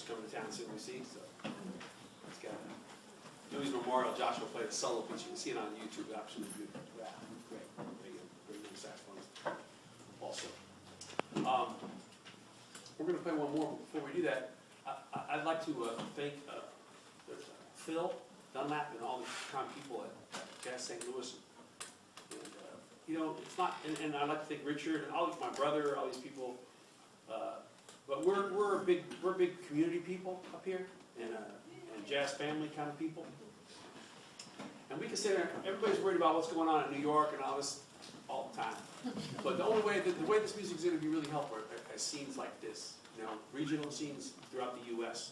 should come to town and see what we see. So it's got Dewey's Memorial. Joshua played a solo piece. You can see it on YouTube. Absolutely beautiful. Yeah, great. Very good saxophonist. Also, we're going to play one more. But before we do that, I'd like to thank Phil Dunlap and all the kind people at Jazz St. Louis. And you know, it's not. And I'd like to thank Richard and all my brother, all these people. But we're big community people up here, and jazz family kind of people. And we can say that everybody's worried about what's going on in New York and all this all the time. But the only way the way this music is going to be really helpful are scenes like this, you know, regional scenes throughout the U.S.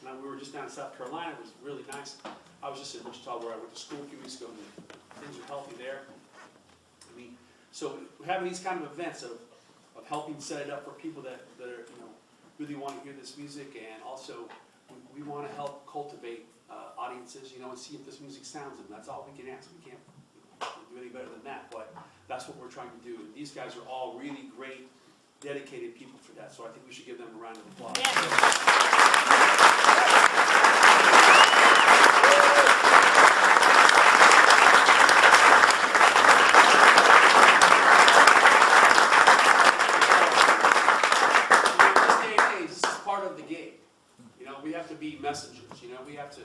And we were just down in South Carolina. It was really nice. I was just in Wichita where I went to school a few weeks ago, and things are healthy there. I mean, so having these kind of events of helping set it up for people that are, you know, really want to hear this music, and also we want to help cultivate audiences, you know, and see if this music sounds them. That's all we can ask. We can't do any better than that, but that's what we're trying to do. And these guys are all really great, dedicated people for that. So I think we should give them a round of applause. Yeah. We have to be messengers, you know, we have to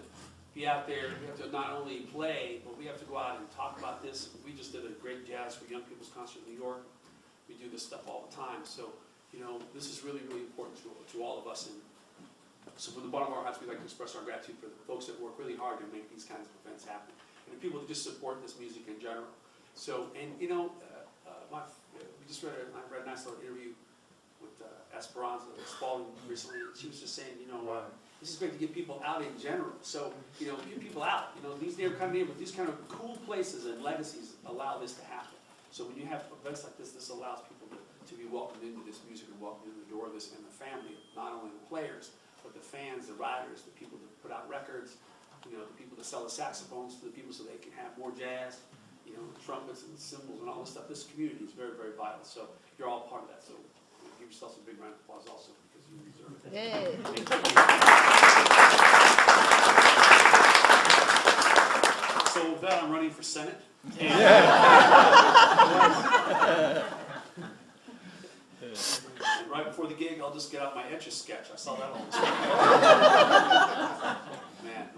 be out there, we have to not only play, but we have to go out and talk about this. We just did a great Jazz for Young People's concert in New York. We do this stuff all the time, so, you know, this is really, really important to all of us. And so from the bottom of our hearts, we'd like to express our gratitude for the folks that work really hard to make these kinds of events happen, and the people that just support this music in general. So, and, you know, I read a nice little interview with Esperanza Spalding recently. She was just saying, you know, this is great to get people out in general. So, you know, get people out. You know, these kind of neighborhoods, these kind of cool places and legacies allow this to happen. So when you have events like this, this allows people to be welcomed into this music and welcomed into the door of this, and the family, not only the players, but the fans, the riders, the people that put out records, you know, the people that sell the saxophones to the people so they can have more jazz, you know, the trumpets and the cymbals and all this stuff. This community is very, very vital. So you're all part of that. So give yourselves a big round of applause also, because you deserve it. Yay. So with that, I'm running for Senate. And right before the gig, I'll just get out my Etch-a-Sketch. I saw that on the screen. Man,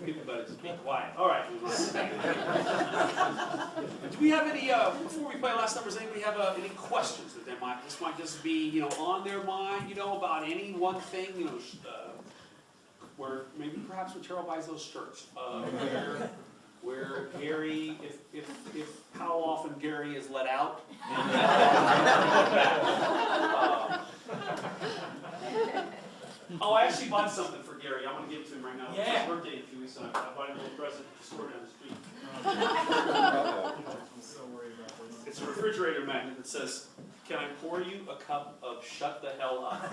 people better just be quiet. All right. Do we have any, before we play last numbers, anybody have any questions that this might just be, you know, on their mind, you know, about any one thing, you know, where maybe perhaps when Terrell buys those shirts, where Gary, if how often Gary is let out. Oh, I actually bought something for Gary. I'm going to give it to him right now. Yeah. It's his birthday in a few weeks, so I bought him a little present at the store down the street. I'm so worried about this. It's a refrigerator magnet that says, "Can I pour you a cup of shut the hell up?"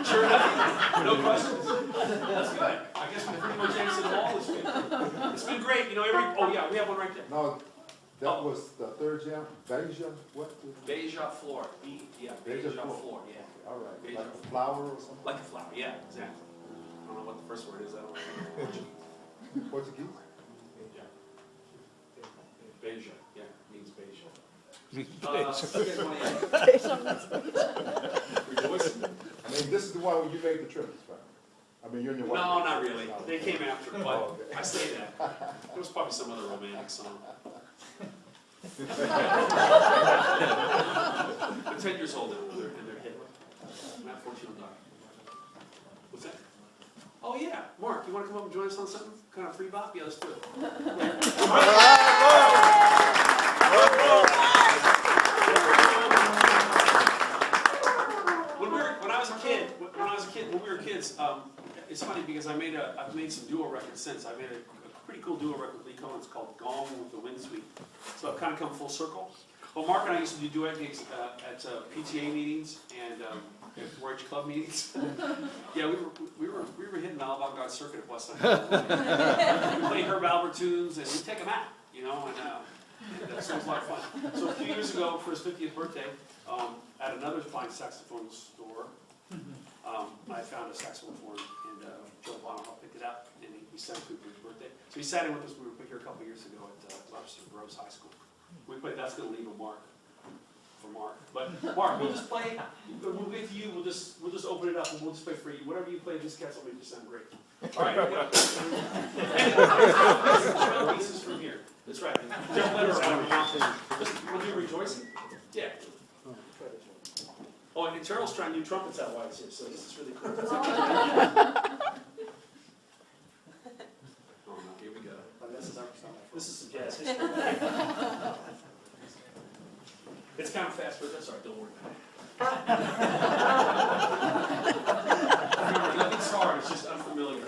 Sure enough. No questions. That's good. I guess we pretty much answered them all this week. It's been great. You know, oh yeah, we have one right there. No, that was the third jam. Beija, what? Beija flor. Beija flor. Yeah. All right. Beija Like a flower or something? Like a flower. Yeah, exactly. I don't know what the first word is. I don't know. Portuguese? Beija. Yeah, it means beija. Rejoicing. I mean, this is the one where you made the trumpets, right? I mean, you're in your wife. No, not really. They came after, but I say that. There was probably some other romantic song. They're 10 years old now, and they're hit. Matt 14 will die. What's that? Oh yeah, Mark, you want to come up and join us on something? Kind of free bop? Yeah, let's do it. When we were kids, it's funny because I've made some duo records since. I made a pretty cool duo record with Lee Cohen. It's called Gone with the Wind Sweep. So I've kind of come full circle. Well, Mark and I used to do duet gigs at PTA meetings and 4-H club meetings. Yeah, we were hitting the avant-garde circuit at West Side. We play Herb Albert tunes, and we take them out, you know, and so it's a lot of fun. So a few years ago, for his 50th birthday, at another fine saxophone store, I found a saxophone for him, and Joe Bonham picked it up, and he sent it to him for his birthday. So he sat in with us. We were here a couple years ago at Webster Groves High School. We played That's Gonna Leave a Mark for Mark. But Mark, we'll just play. We'll get to you. We'll just open it up, and we'll just play for you. Whatever you play, these cats will make you sound great. All right. Pieces from here. That's right. Jeff Leonard's out. Will you rejoicing? Yeah. Oh, and Terrell's trying new trumpets out while he's here, so this is really cool. Oh no, here we go. This is some jazz history. It's kind of fast, but that's all right, don't worry about it. Remember, nothing's hard, it's just unfamiliar.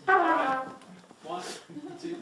All right. 1, 2,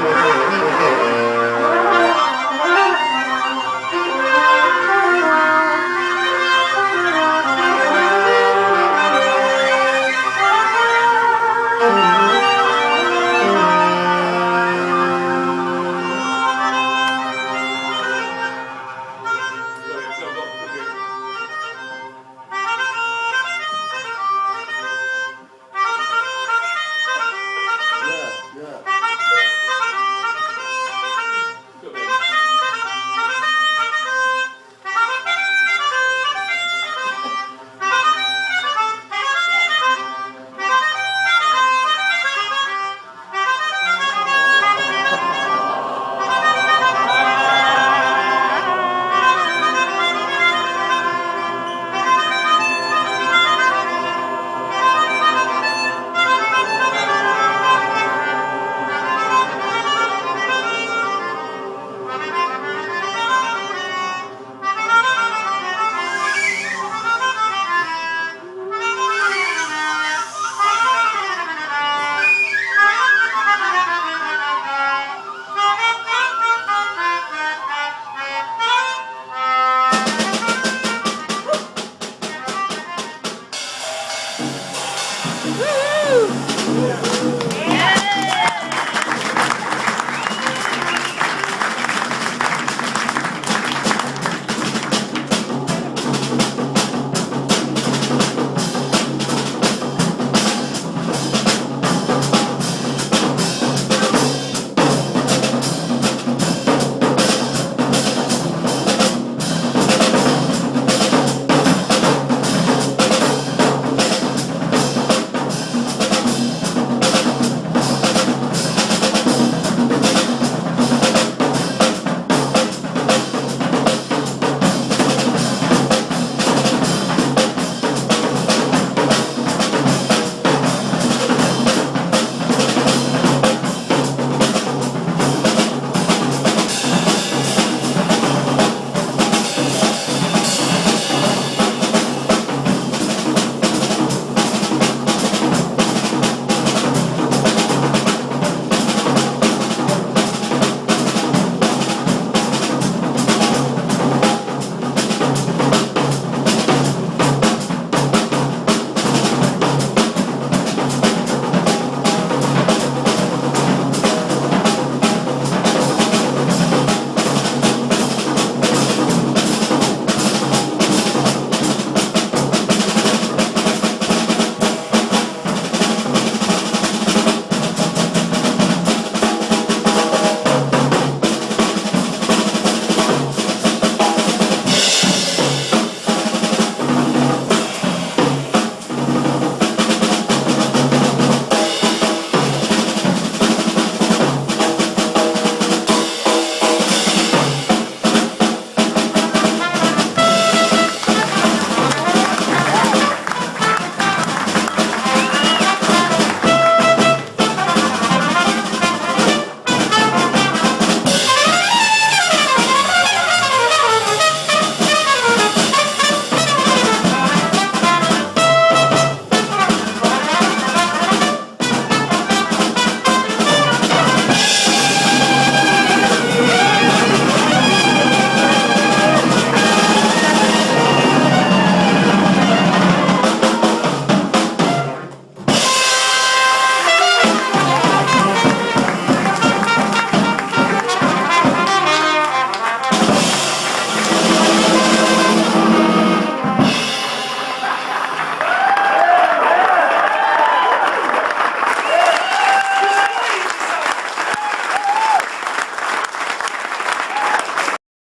Thank you.